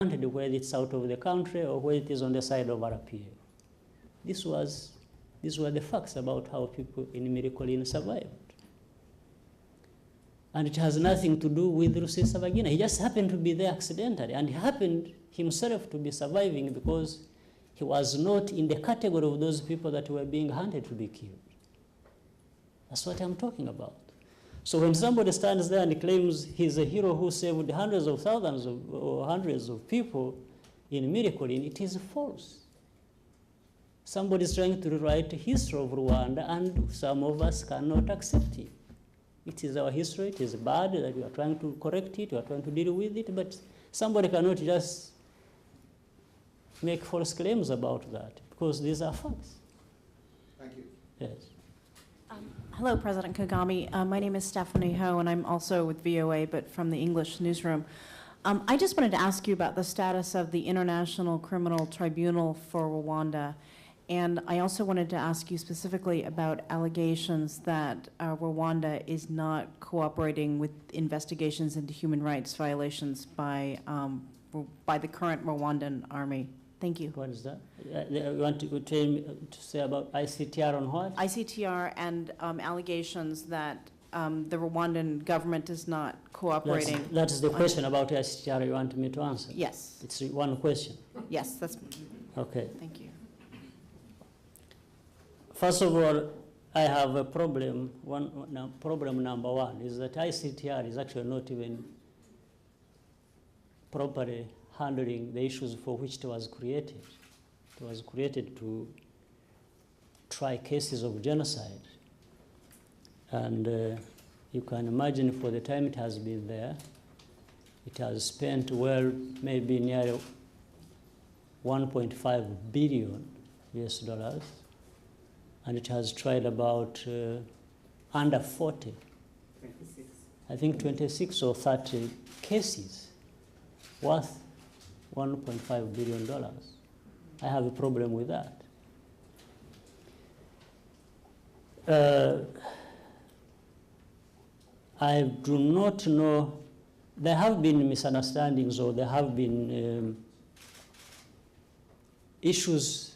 whether it's out of the country or whether it is on the side of RPF. These were the facts about how people in Mirikolin survived. And it has nothing to do with Rusesabagina. He just happened to be there accidentally, and he happened himself to be surviving because he was not in the category of those people that were being hunted to be killed. That's what I'm talking about. So when somebody stands there and claims he's a hero who saved hundreds of thousands or hundreds of people in Mirikolin, it is false. Somebody is trying to rewrite the history of Rwanda, and some of us cannot accept it. It is our history, it is bad, that we are trying to correct it, we are trying to deal with it, but somebody cannot just make false claims about that, because these are facts. Thank you. Yes. Hello, President Kagame. My name is Stephanie Ho, and I'm also with VOA, but from the English newsroom. I just wanted to ask you about the status of the International Criminal Tribunal for Rwanda. And I also wanted to ask you specifically about allegations that Rwanda is not cooperating with investigations into human rights violations by the current Rwandan army. Thank you. What is that? You want to say about ICTR on what? ICTR and allegations that the Rwandan government is not cooperating. That is the question about ICTR you want me to answer? Yes. It's one question. Yes, that's. Okay. Thank you. First of all, I have a problem. Problem number one is that ICTR is actually not even properly handling the issues for which it was created. It was created to try cases of genocide. And you can imagine for the time it has been there, it has spent, well, maybe nearly 1.5 billion US dollars. And it has tried about under 40, 26. I think 26 or 30 cases worth $1.5 billion. I have a problem with that. I do not know, there have been misunderstandings or there have been issues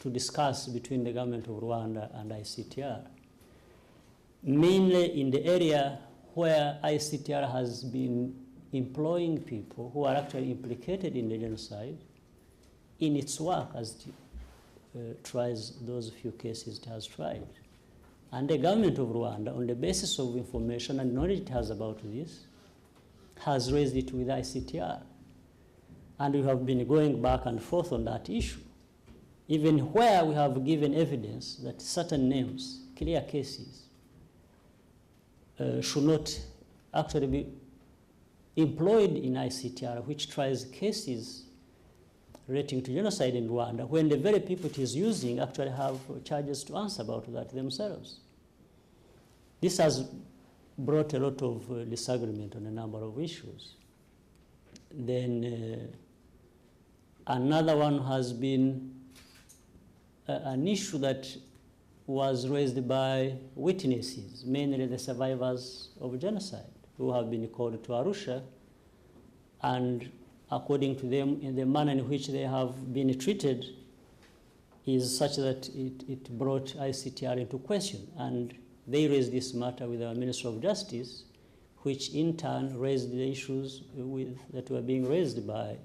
to discuss between the government of Rwanda and ICTR, mainly in the area where ICTR has been employing people who are actually implicated in the genocide in its work as it tries those few cases it has tried. And the government of Rwanda, on the basis of information and knowledge it has about this, has raised it with ICTR. And we have been going back and forth on that issue, even where we have given evidence that certain names, clear cases, should not actually be employed in ICTR, which tries cases relating to genocide in Rwanda, when the very people it is using actually have charges to answer about that themselves. This has brought a lot of disagreement on a number of issues. Then another one has been an issue that was raised by witnesses, mainly the survivors of genocide, who have been called to Arusha, and according to them, in the manner in which they have been treated is such that it brought ICTR into question. And they raised this matter with our Minister of Justice, which in turn raised the issues that were being raised by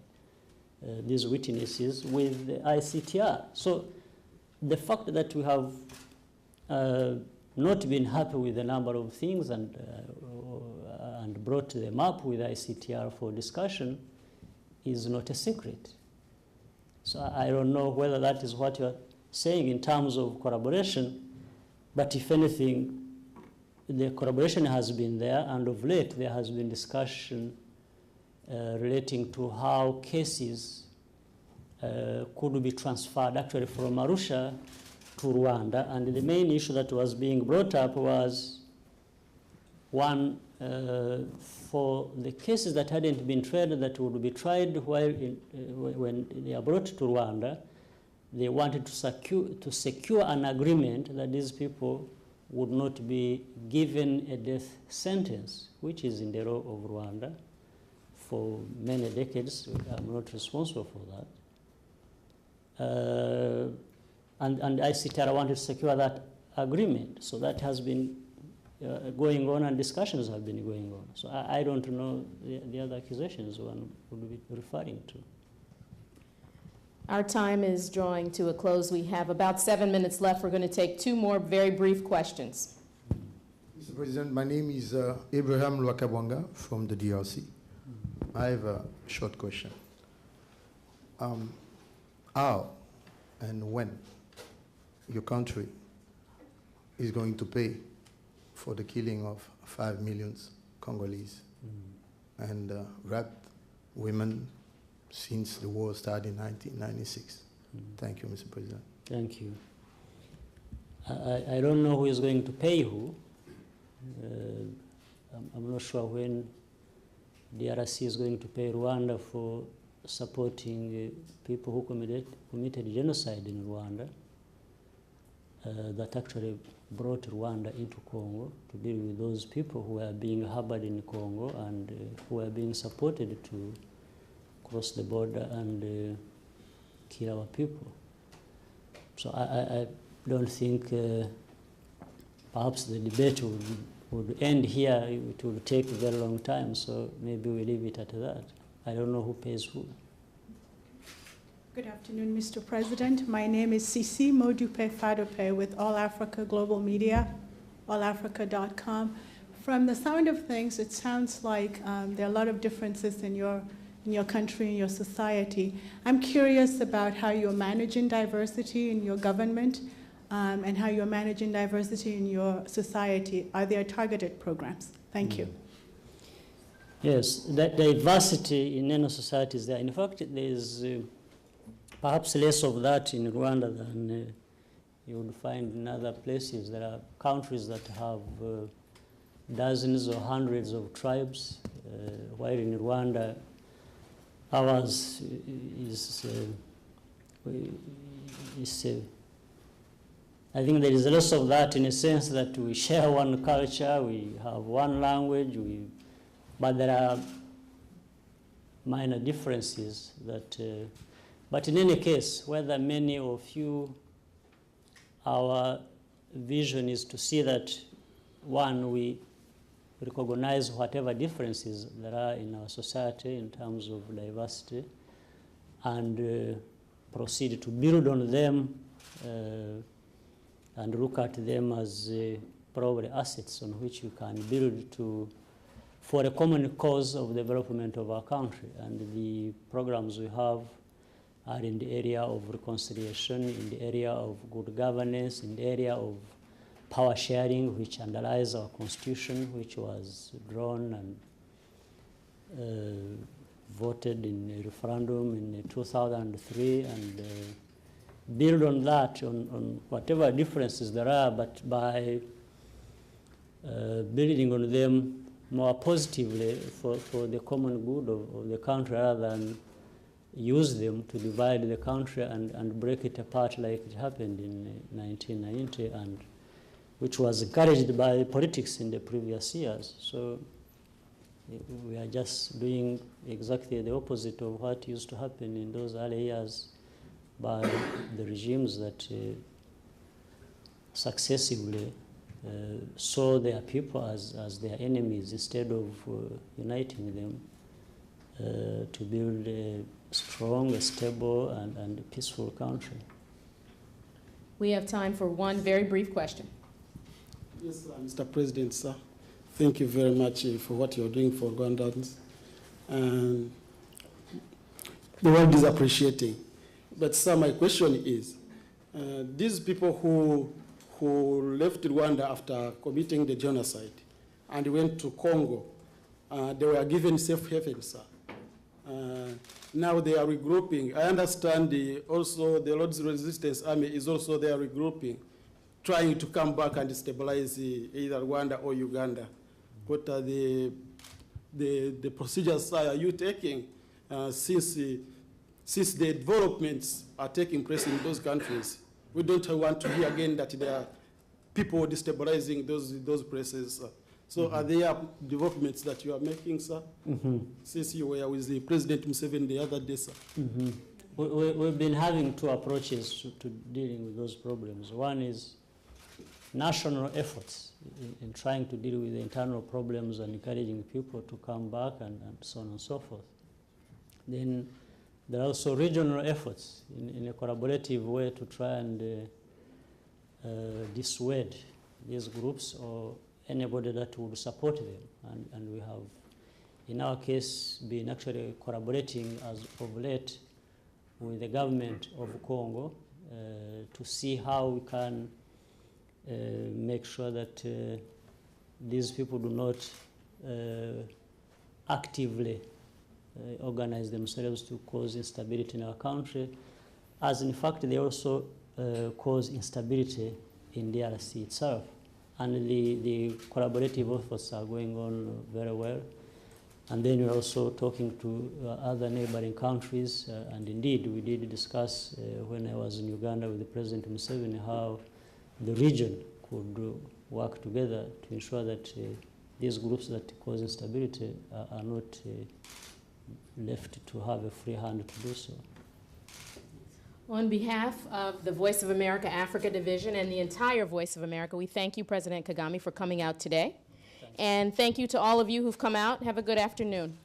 these witnesses with the ICTR. So the fact that we have not been happy with a number of things and brought them up with ICTR for discussion is not a secret. So I don't know whether that is what you're saying in terms of collaboration, but if anything, the collaboration has been there, and of late there has been discussion relating to how cases could be transferred actually from Arusha to Rwanda. And the main issue that was being brought up was one, for the cases that hadn't been tried, that would be tried when they are brought to Rwanda, they wanted to secure an agreement that these people would not be given a death sentence, which is in the law of Rwanda, for many decades. I'm not responsible for that. And ICTR wanted to secure that agreement. So that has been going on, and discussions have been going on. So I don't know the other accusations one would be referring to. Our time is drawing to a close. We have about 7 minutes left. We're going to take 2 more very brief questions. Mr. President, my name is Abraham Luakabuanga from the DRC. I have a short question. How and when your country is going to pay for the killing of 5 million Congolese and raped women since the war started in 1996? Thank you, Mr. President. Thank you. I don't know who is going to pay who. I'm not sure when DRC is going to pay Rwanda for supporting people who committed genocide in Rwanda. That actually brought Rwanda into Congo to deal with those people who were being harbored in Congo and who were being supported to cross the border and kill our people. So I don't think perhaps the debate would end here. It will take a very long time, so maybe we leave it at that. I don't know who pays who. Good afternoon, Mr. President. My name is Sisi Modupe Fadope with All Africa Global Media, allafrica.com. From the sound of things, it sounds like there are a lot of differences in your country, in your society. I'm curious about how you're managing diversity in your government and how you're managing diversity in your society. Are there targeted programs? Thank you. Yes, that diversity in any society is there. In fact, there is perhaps less of that in Rwanda than you would find in other places. There are countries that have dozens or hundreds of tribes, while in Rwanda, ours is I think there is less of that in a sense that we share one culture, we have one language, but there are minor differences that, but in any case, whether many or few, our vision is to see that, one, we recognize whatever differences there are in our society in terms of diversity and proceed to build on them and look at them as probably assets on which we can build for a common cause of development of our country. And the programs we have are in the area of reconciliation, in the area of good governance, in the area of power sharing, which underlies our constitution, which was drawn and voted in a referendum in 2003, and build on that, on whatever differences there are, but by building on them more positively for the common good of the country, rather than use them to divide the country and break it apart like it happened in 1990, and which was encouraged by politics in the previous years. So we are just doing exactly the opposite of what used to happen in those early years by the regimes that successively saw their people as their enemies instead of uniting them to build a strong, a stable, and a peaceful country. We have time for one very brief question. Yes, Mr. President, sir. Thank you very much for what you're doing for Rwandans. And the world is appreciating. But, sir, my question is, these people who left Rwanda after committing the genocide and went to Congo, they were given safe haven, sir. Now they are regrouping. I understand also the Lord's Resistance Army is also there regrouping, trying to come back and stabilize either Rwanda or Uganda. What are the procedures are you taking since the developments are taking place in those countries? We don't want to hear again that there are people destabilizing those places. So are there developments that you are making, sir? Since you were with the President Museveni the other day, sir? We've been having two approaches to dealing with those problems. One is national efforts in trying to deal with the internal problems and encouraging people to come back and so on and so forth. Then there are also regional efforts in a collaborative way to try and dissuade these groups or anybody that would support them. And we have, in our case, been actually collaborating as of late with the government of Congo to see how we can make sure that these people do not actively organize themselves to cause instability in our country, as in fact they also cause instability in DRC itself. And the collaborative efforts are going on very well. And then we're also talking to other neighboring countries. And indeed, we did discuss when I was in Uganda with the President Museveni how the region could work together to ensure that these groups that cause instability are not left to have a free hand to do so. On behalf of the Voice of America Africa Division and the entire Voice of America, we thank you, President Kagame, for coming out today. And thank you to all of you who've come out. Have a good afternoon.